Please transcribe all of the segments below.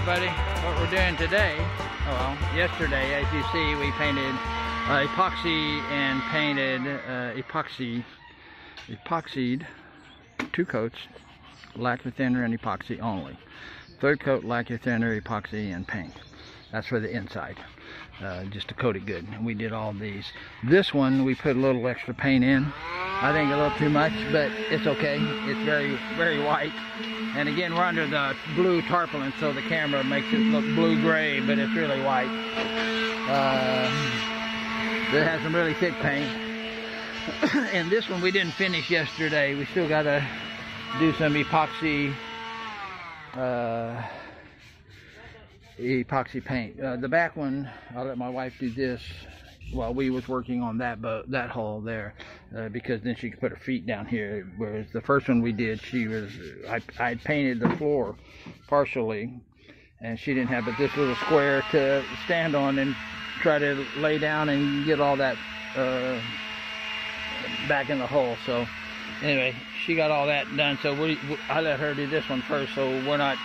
everybody. What we're doing today, yesterday, as you see, we painted epoxy and painted epoxied 2 coats, lacquer thinner and epoxy only. 3rd coat, lacquer thinner, epoxy, and paint. That's for the inside, just to coat it good. And we did all these. This one, we put a little extra paint in. I think a little too much, but it's okay. It's very, very white. And again, we're under the blue tarpaulin, so the camera makes it look blue-gray, but it's really white. It has some really thick paint. And this one we didn't finish yesterday. We still got to do some epoxy paint. The back one, I'll let my wife do this while we was working on that hole there, because then she could put her feet down here. Whereas the first one we did, I painted the floor partially, and she didn't have but this little square to stand on and try to lay down and get all that back in the hole. So anyway, she got all that done. So I let her do this one first, so we're not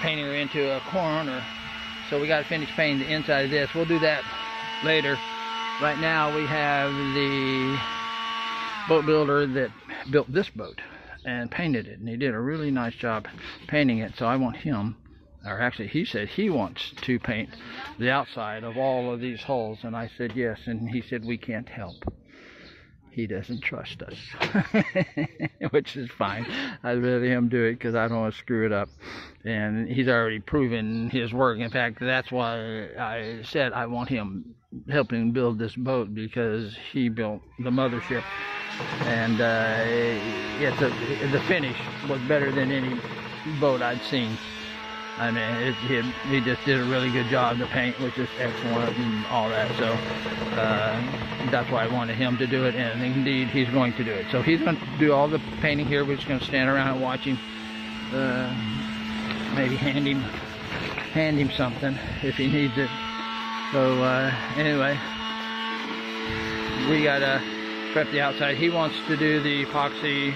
painting her into a corner. So we got to finish painting the inside of this. We'll do that later. Right now we have the boat builder that built this boat and painted it, and he did a really nice job painting it. So I want him, or actually he said he wants to paint the outside of all of these holes, and I said yes, and he said we can't help. He doesn't trust us, which is fine. I'd rather him do it because I don't want to screw it up. And he's already proven his work. In fact, that's why I said I want him helping build this boat, because he built the mothership. And the finish was better than any boat I'd seen. I mean, he just did a really good job. The paint was just excellent and all that. So that's why I wanted him to do it, and indeed he's going to do it. So he's going to do all the painting here. We're just going to stand around and watch him. Maybe hand him something if he needs it. So anyway, we gotta prep the outside. He wants to do the epoxy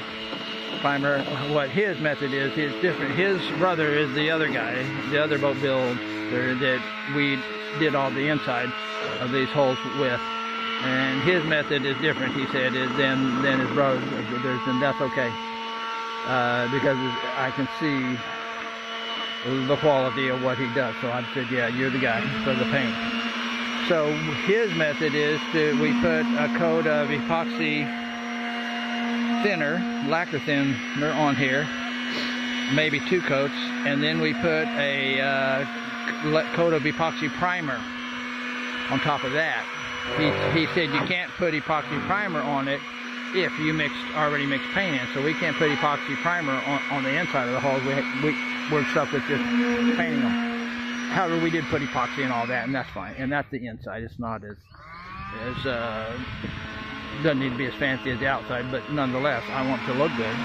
primer. What his method is different. His brother is the other guy, the other boat builder that we did all the inside of these holes with, and his method is different, he said, than his brother's, and that's okay, because I can see the quality of what he does. So I said, yeah, you're the guy for the paint. So his method is we put a coat of epoxy thinner, lacquer thinner on here, maybe 2 coats, and then we put a coat of epoxy primer on top of that. He said you can't put epoxy primer on it if you already mixed paint in, so we can't put epoxy primer on the inside of the holes. We're stuck with just painting them. However, we did put epoxy and all that, and that's fine. And that's the inside. It's not as doesn't need to be as fancy as the outside, but nonetheless, I want it to look good.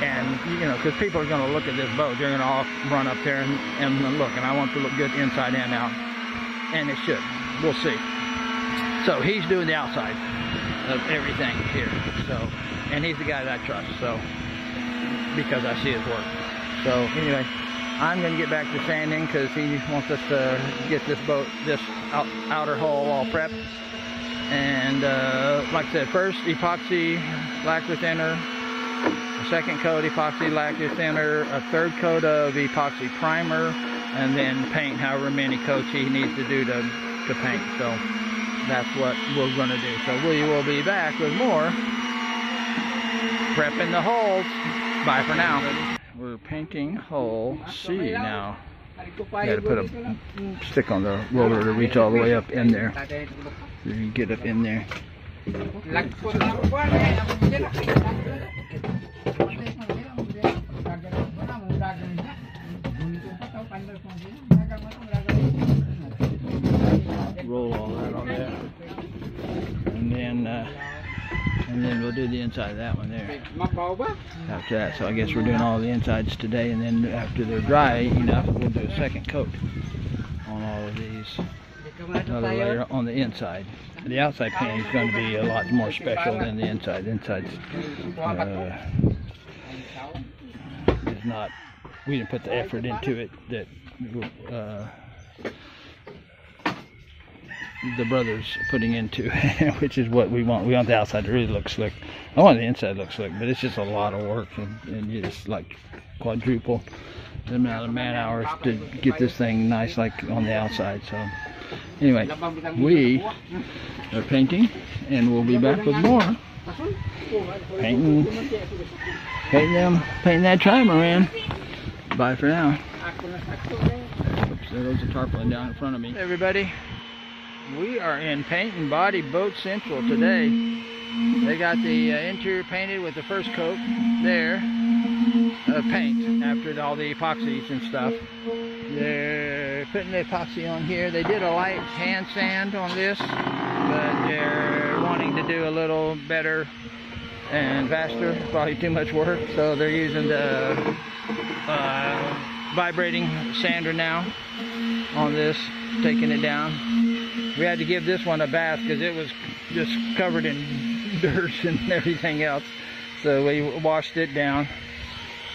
And, you know, because people are going to look at this boat, they're going to all run up there and look, and I want it to look good inside and out. And it should. We'll see. So he's doing the outside of everything here. So, and he's the guy that I trust, so, because I see his work. So anyway, I'm going to get back to sanding because he wants us to get this boat, this outer hull all prepped. And like I said, first epoxy lacquer thinner, a 2nd coat epoxy lacquer thinner, a 3rd coat of epoxy primer, and then paint however many coats he needs to do to paint. So that's what we're going to do. So we will be back with more prepping the holes. Bye for now. We're painting hole C now. You got to put a stick on the roller to reach all the way up in there. So you get up in there. Roll all that on there, and then we'll do the inside of that one there after that. So I guess we're doing all the insides today, and then after they're dry enough, we'll do a 2nd coat on all of these, another layer on the inside. The outside paint is going to be a lot more special than the inside. The inside is not we didn't put the effort into it that the brothers putting into, which is what we want. We want the outside to really look slick. I want the inside to look slick, but it's just a lot of work, and you just like quadruple the amount of man hours to get this thing nice like on the outside. So anyway, we are painting, and we'll be back with more painting that Trimaran. Bye for now. Oops, there goes the tarpaulin down in front of me. Hey everybody, we are in Paint and Body Boat Central today. They got the interior painted with the first coat there, paint after all the epoxies and stuff. They're putting the epoxy on here. They did a light hand sand on this, but they're wanting to do a little better and faster. Probably too much work, so they're using the vibrating sander now on this, taking it down. We had to give this one a bath because it was just covered in dirt and everything else. So we washed it down,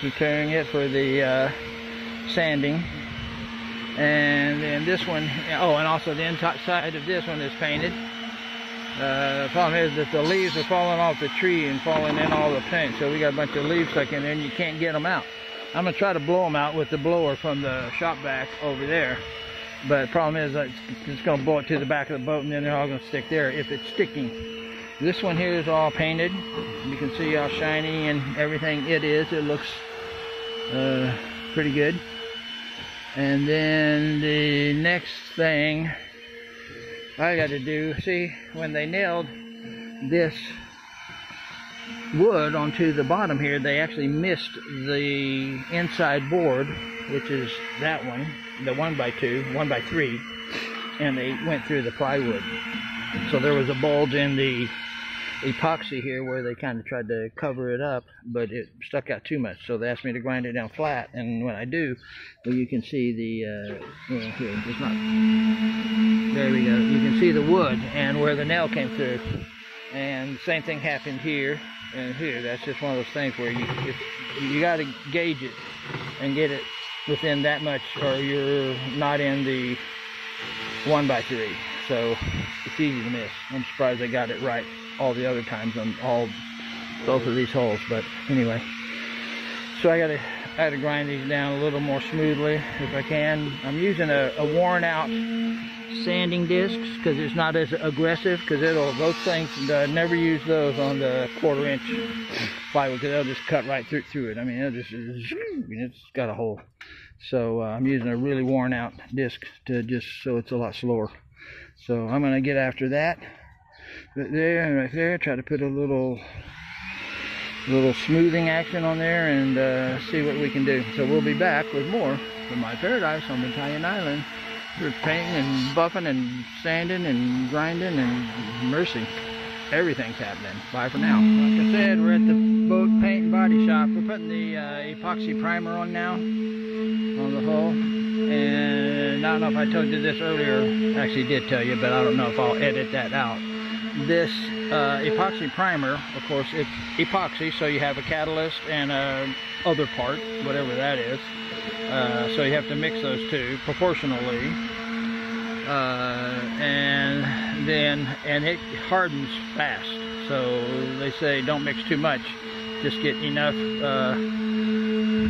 preparing it for the sanding. And then this one, oh, and also the inside of this one is painted. The problem is that the leaves are falling off the tree and falling in all the paint. So we got a bunch of leaves stuck in there and you can't get them out. I'm going to try to blow them out with the blower from the shop vac over there. But the problem is it's just going to blow it to the back of the boat and then they're all going to stick there if it's sticking. This one here is all painted. You can see how shiny and everything it is. It looks pretty good. And then the next thing I got to do, see, when they nailed this wood onto the bottom here, they actually missed the inside board, which is that one, the 1x2, 1x3, and they went through the plywood. So there was a bulge in the epoxy here where they kind of tried to cover it up, but it stuck out too much. So they asked me to grind it down flat, and when I do, well, you can see the, well, here, it's not, there we go. You can see the wood and where the nail came through. And the same thing happened here and here. That's just one of those things where you got to gauge it and get it within that much, or you're not in the 1x3. So it's easy to miss. I'm surprised they got it right all the other times on both of these holes. But anyway, so I had to grind these down a little more smoothly if I can. I'm using a worn out sanding discs because it's not as aggressive, because those things, never use those on the 1/4 inch plywood because they'll just cut right through it. I mean, it's got a hole. So I'm using a really worn out disc to just so it's a lot slower. So I'm going to get after that. But there and right there, try to put a little smoothing action on there and see what we can do. So we'll be back with more from my paradise on the Italian island. We're painting and buffing and sanding and grinding and mercy. Everything's happening. Bye for now. Like I said, we're at the boat paint and body shop. We're putting the epoxy primer on now on the hull. And I don't know if I told you this earlier. Actually did tell you, but I don't know if I'll edit that out. This epoxy primer, of course, it's epoxy, so you have a catalyst and a other part, whatever that is. So you have to mix those two proportionally, and it hardens fast. So they say don't mix too much, just get enough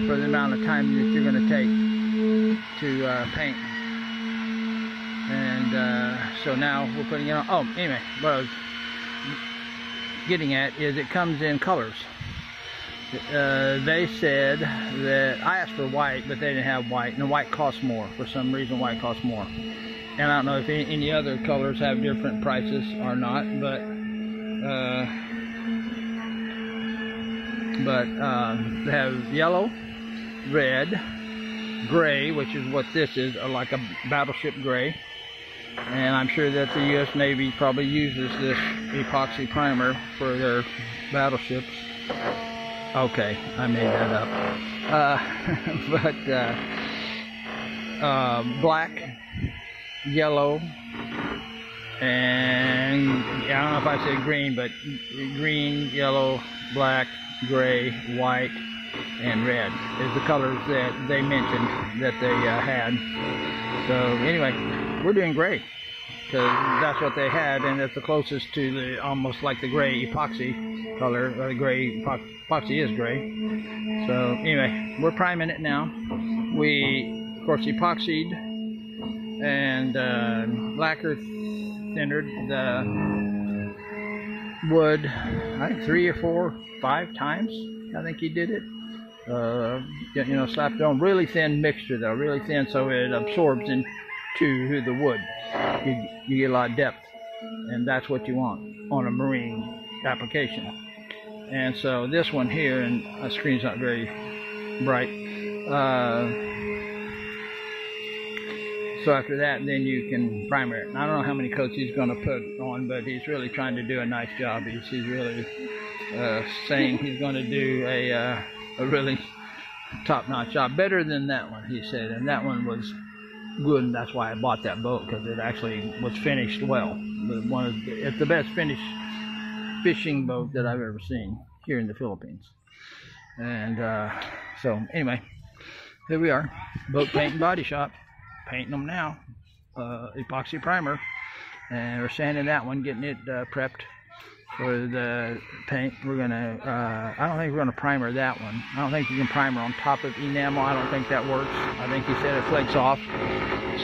for the amount of time that you're going to take to paint. And so now we're putting it on. Oh, anyway, what I was getting at is it comes in colors. They said that I asked for white, but they didn't have white, and the white costs more. For some reason, white costs more. And I don't know if any other colors have different prices or not, but they have yellow, red, gray, which is what this is, like a battleship gray. And I'm sure that the U.S. Navy probably uses this epoxy primer for their battleships. Okay, I made that up. Black, yellow, and I don't know if I said green, but green, yellow, black, gray, white, and red is the colors that they mentioned that they had. So anyway, we're doing gray because that's what they had, and it's the closest to the almost like the gray epoxy color. The gray epoxy is gray. So anyway, we're priming it now. We of course epoxied and lacquer thinnered the wood, I think 3 or 4 or 5 times. I think he did it. You know, slapped on really thin mixture though, really thin, so it absorbs into the wood. You get a lot of depth, and that's what you want on a marine application. And so this one here, and the screen's not very bright. So after that, then you can primer it. And I don't know how many coats he's going to put on, but he's really trying to do a nice job. He's really saying he's going to do a really top-notch job, better than that one, he said. And that one was good, and that's why I bought that boat, because it actually was finished well. It's the best finished fishing boat that I've ever seen here in the Philippines. And so anyway, here we are, boat paint and body shop, painting them now, epoxy primer, and we're sanding that one, getting it prepped for the paint. We're gonna I don't think we're gonna primer that one. I don't think you can primer on top of enamel. I don't think that works. I think he said it flakes off,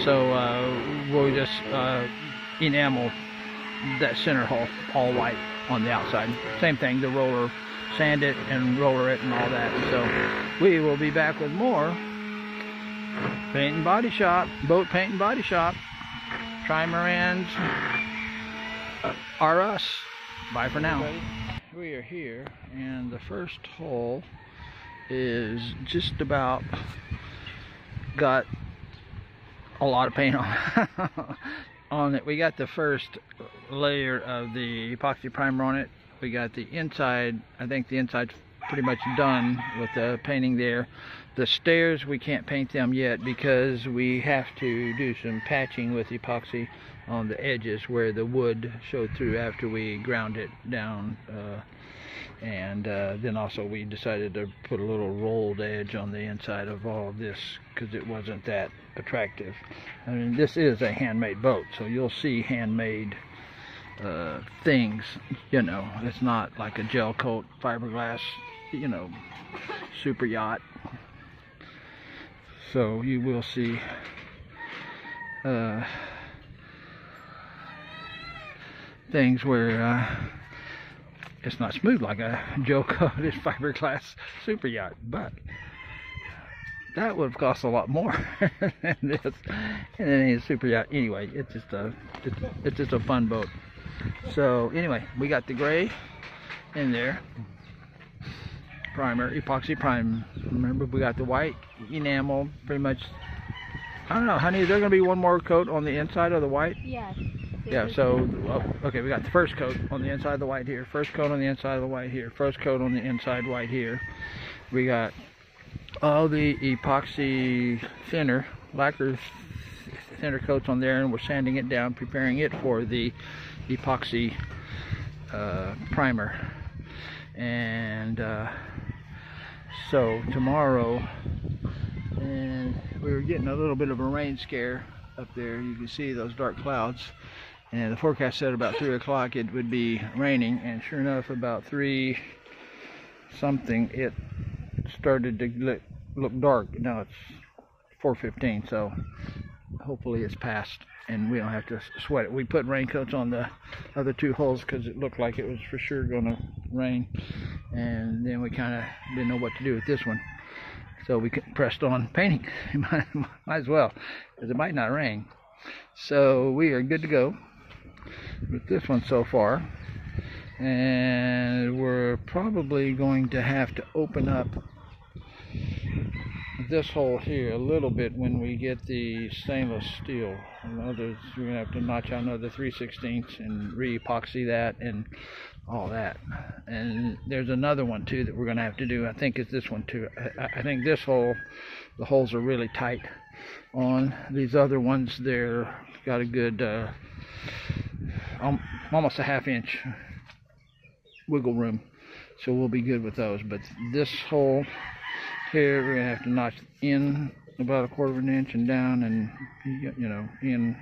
so we'll just enamel that center hull all white on the outside. Same thing, the roller, sand it and roller it and all that. So we will be back with more paint and body shop, boat paint and body shop. Trimarans are us. Bye for now. We are here, and the first hole is just about got a lot of paint on it. We got the first layer of the epoxy primer on it. We got the inside, I think the inside's pretty much done with the painting there. The stairs, we can't paint them yet because we have to do some patching with epoxy on the edges where the wood showed through after we ground it down. Then also we decided to put a little rolled edge on the inside of all of this because it wasn't that attractive. I mean, this is a handmade boat, so you'll see handmade things, you know. It's not like a gel coat fiberglass, you know, super yacht. So you will see things where it's not smooth like a gel coated fiberglass super yacht, but that would have cost a lot more than this, and it ain't a super yacht anyway. It's just a fun boat. So anyway, we got the gray in there, primer, epoxy prime. Remember, we got the white enamel, pretty much. I don't know, honey, is there going to be one more coat on the inside of the white? Yes. Yeah, so, okay, we got the first coat on the inside of the white here, first coat on the inside of the white here, first coat on the inside white here. We got all the epoxy thinner, lacquer thinner coats on there, and we're sanding it down, preparing it for the epoxy primer. And so tomorrow, and we were getting a little bit of a rain scare up there. You can see those dark clouds, and the forecast said about 3 o'clock it would be raining, and sure enough, about 3 something it started to look dark. Now it's 4:15, so hopefully it's passed and we don't have to sweat it. We put raincoats on the other 2 holes because it looked like it was for sure going to rain, and then we kind of didn't know what to do with this one, so we pressed on painting. might as well, because it might not rain. So we are good to go with this one so far, and we're probably going to have to open up this hole here a little bit when we get the stainless steel. We're gonna have to notch out another 3/16 and re-epoxy that and all that. And there's another one too that we're gonna have to do. I think it's this one too. I think this hole, the holes are really tight on. These other ones, they're got a good almost a 1/2 inch wiggle room, so we'll be good with those. But this hole Here we're gonna have to notch in about 1/4 of an inch and down, and you know, in,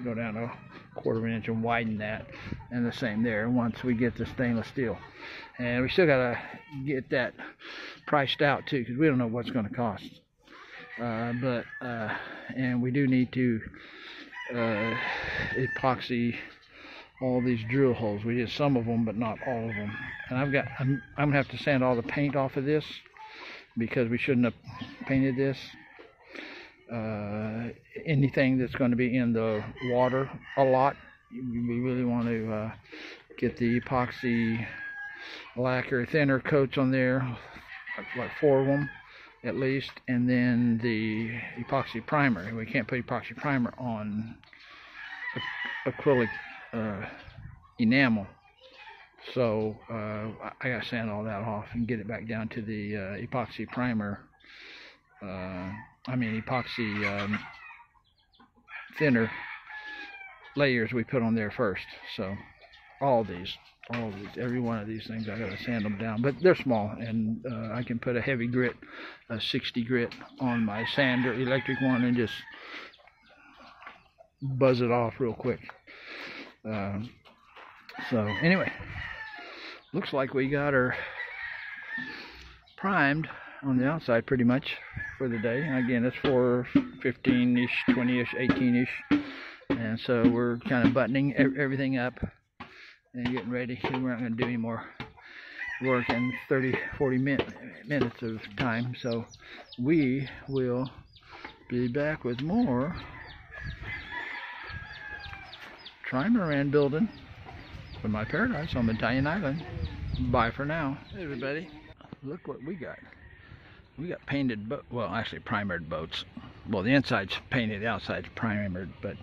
go down a 1/4 of an inch and widen that, and the same there once we get the stainless steel. And we still gotta get that priced out too, because we don't know what's going to cost. And we do need to epoxy all these drill holes. We did some of them, but not all of them. And I'm gonna have to sand all the paint off of this, because we shouldn't have painted this. Anything that's going to be in the water a lot, we really want to get the epoxy lacquer thinner coats on there, like 4 of them at least, and then the epoxy primer. We can't put epoxy primer on acrylic enamel, so I gotta sand all that off and get it back down to the epoxy primer. Epoxy thinner layers we put on there first. So all these, every one of these things, I gotta sand them down, but they're small, and I can put a heavy grit, a 60 grit on my sander, electric one, and just buzz it off real quick. So anyway, looks like we got her primed on the outside pretty much for the day. And again, it's for 15-ish, 20-ish, 18-ish, and so we're kind of buttoning everything up and getting ready. We're not going to do any more work in 30-40 minutes of time, so we will be back with more Trimaran building from my paradise on Italian Island. Bye for now. Hey everybody, look what we got. We got painted, well, actually primered boats. Well, the inside's painted, the outside's primered, but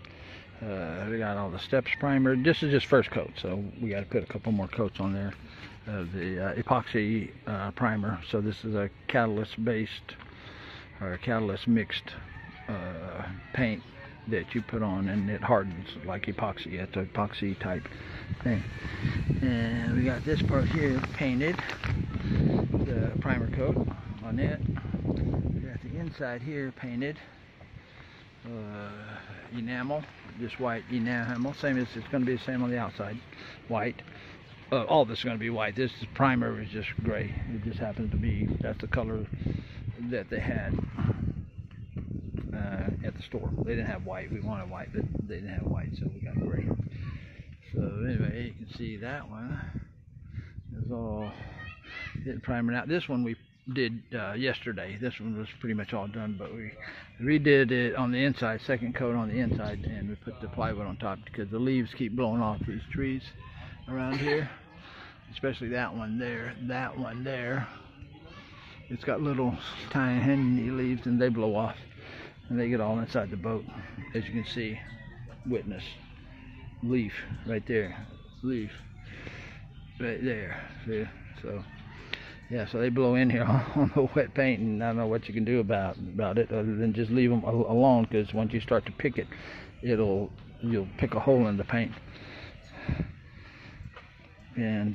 we got all the steps primered. This is just first coat, so we got to put a couple more coats on there of the epoxy primer. So this is a catalyst-based or catalyst mixed paint that you put on, and it hardens like epoxy. It's an epoxy type thing. And we got this part here painted, the primer coat on it. We got the inside here painted enamel, just white enamel. Same as it's going to be the same on the outside, white. All this is going to be white. This primer is just gray. It just happens to be, that's the color that they had at the store. They didn't have white. We wanted white, but they didn't have white, so we got gray. So anyway, you can see that one is all getting primered out. This one we did yesterday. This one was pretty much all done, but we redid it on the inside, second coat on the inside, and we put the plywood on top because the leaves keep blowing off these trees around here, especially that one there. That one there, it's got little tiny leaves, and they blow off and they get all inside the boat. As you can see, witness, leaf right there, leaf right there. See? So yeah, so they blow in here on the wet paint, and I don't know what you can do about it other than just leave them alone, because once you start to pick it, you'll pick a hole in the paint. And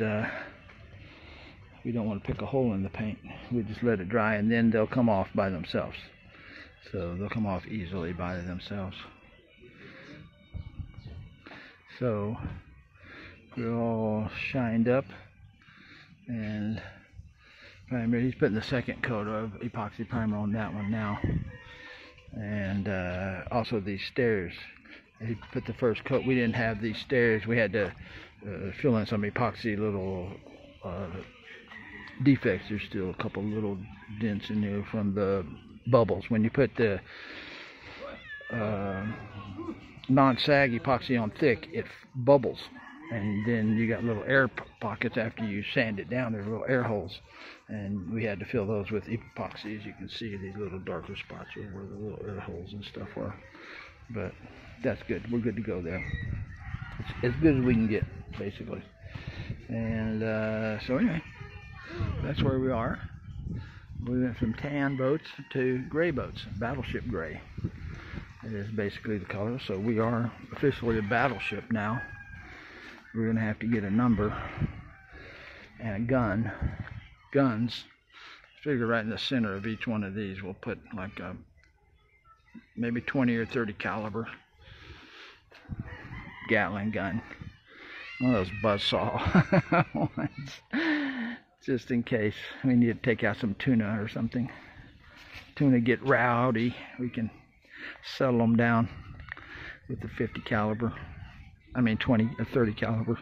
we don't want to pick a hole in the paint. We just let it dry, and then they'll come off by themselves. So they'll come off easily by themselves. So we're all shined up, and primer. He's putting the second coat of epoxy primer on that one now, and also these stairs. He put the first coat. We didn't have these stairs. We had to fill in some epoxy little defects. There's still a couple little dents in there from the bubbles. When you put the non-sag epoxy on thick, it bubbles, and then you got little air pockets after you sand it down. There's little air holes, and we had to fill those with epoxy. As you can see, these little darker spots are where the little air holes and stuff were. But that's good. We're good to go there. It's as good as we can get, basically. And so anyway, that's where we are. We went from tan boats to gray boats, battleship gray. It is basically the color. So we are officially a battleship now. We're going to have to get a number and a gun, guns, Figure right in the center of each one of these we'll put like maybe 20 or 30 caliber Gatling gun. One of those buzzsaw ones. Just in case we need to take out some tuna or something. Tuna get rowdy, we can settle them down with the 50 caliber. I mean 20 or 30 caliber.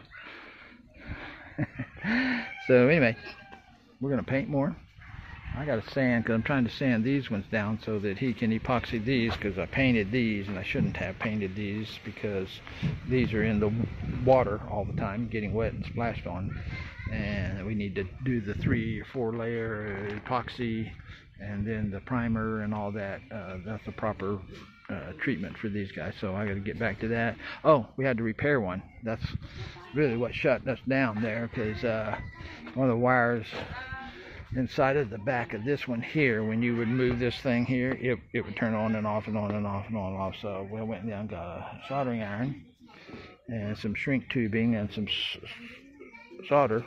So anyway, we're gonna paint more. I gotta sand because I'm trying to sand these ones down so that he can epoxy these, because I painted these and I shouldn't have painted these because these are in the water all the time, getting wet and splashed on. And we need to do the 3 or 4 layer epoxy and then the primer and all that. That's the proper treatment for these guys, so I got to get back to that. Oh, we had to repair one. That's really what shut us down there, because one of the wires inside of the back of this one here, when you would move this thing here, it would turn on and off and on and off and on and off. So we went down and got a soldering iron and some shrink tubing and some solder,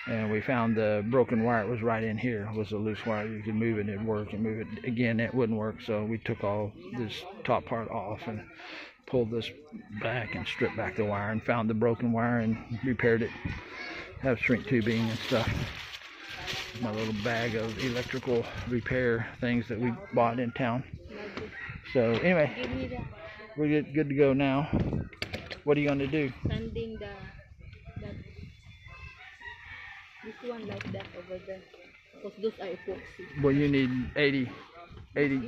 and we found the broken wire. It was right in here. It was a loose wire. You could move it, it'd work, and move it again, it wouldn't work. So we took all this top part off and pulled this back and stripped back the wire and found the broken wire and repaired it. Have shrink tubing and stuff. My little bag of electrical repair things that we bought in town. So anyway, we're good to go now. What are you going to do? Sanding this one like that over there, because those are epoxy. Well, you need 80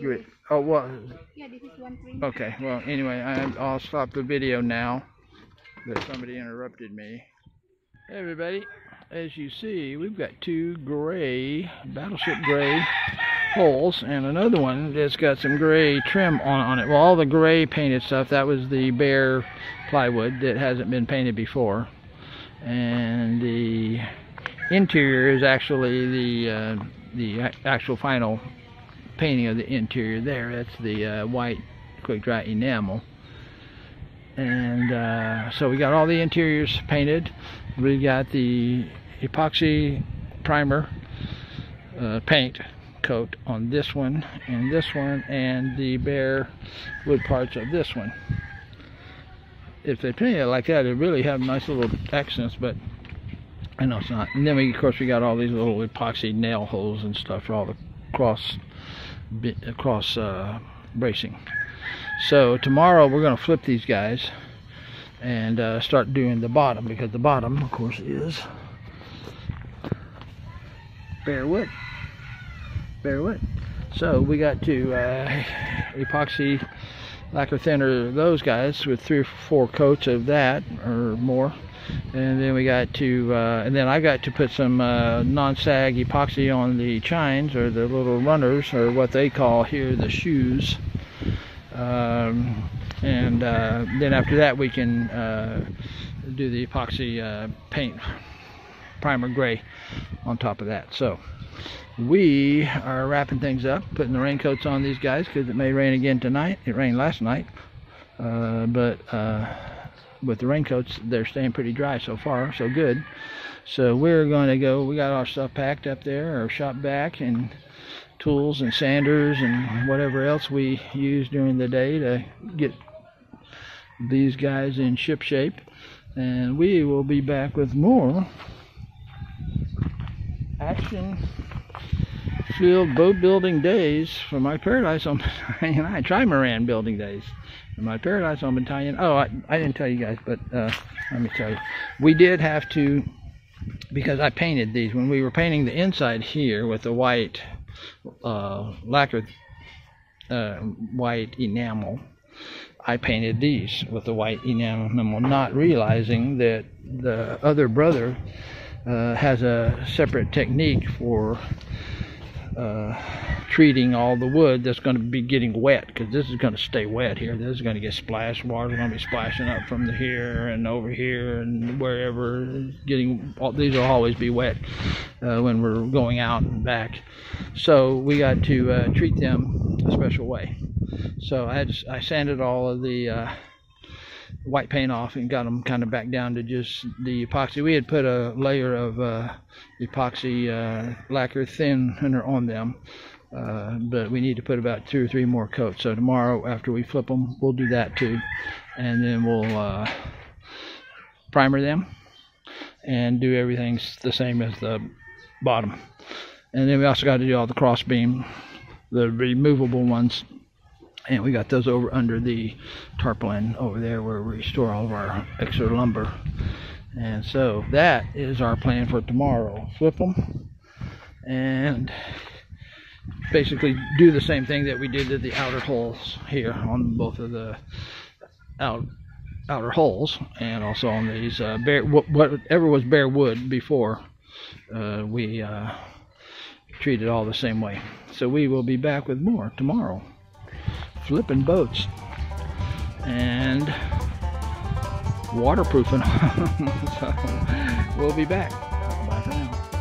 grit. Oh, what? Yeah, this is 120. Okay, well, anyway, I'll stop the video now that somebody interrupted me. Hey everybody, as you see, we've got 2 gray, battleship gray holes, and another one that's got some gray trim on it. Well, all the gray painted stuff, that was the bare plywood that hasn't been painted before. And the interior is actually the actual final painting of the interior there. That's the white quick dry enamel. And so we got all the interiors painted. We got the epoxy primer paint coat on this one and the bare wood parts of this one. If they paint it like that, it really have nice little accents, but I know it's not. And then of course we got all these little epoxy nail holes and stuff for all the cross bracing. So tomorrow we're going to flip these guys and start doing the bottom, because the bottom of course is bare wood. So we got to epoxy lacquer thinner those guys with 3 or 4 coats of that or more. And then we got to and then I got to put some non-sag epoxy on the chines, or the little runners, or what they call here the shoes. And then after that we can do the epoxy paint primer gray on top of that. So we are wrapping things up, putting the raincoats on these guys, because it may rain again tonight. It rained last night, but with the raincoats they're staying pretty dry so far, so good. So we're going to go, we got our stuff packed up there, our shop vac and tools and sanders and whatever else we use during the day to get these guys in ship shape, and we will be back with more action filled boat building days from my Paradise on Trimaran building days from my Paradise on Battalion. Oh, I didn't tell you guys, but let me tell you, we did have to, because I painted these when we were painting the inside here with the white lacquer white enamel. I painted these with the white enamel, not realizing that the other brother has a separate technique for treating all the wood that's going to be getting wet, because this is going to stay wet here. This is going to get splashed. Water's going to be splashing up from here and over here and wherever. These will always be wet when we're going out and back. So we got to treat them a special way. So I sanded all of the white paint off and got them kind of back down to just the epoxy. We had put a layer of epoxy lacquer thinner on them, but we need to put about 2 or 3 more coats. So tomorrow after we flip them, we'll do that too, and then we'll primer them and do everything the same as the bottom. And then we also got to do all the cross beam, the removable ones, and we got those over under the tarpaulin over there where we store all of our extra lumber. And so that is our plan for tomorrow. Flip them and basically do the same thing that we did to the outer holes here on both of the outer holes, and also on these whatever was bare wood before. We treat it all the same way. So we will be back with more tomorrow. Flipping boats and waterproofing. So we'll be back. Bye for now.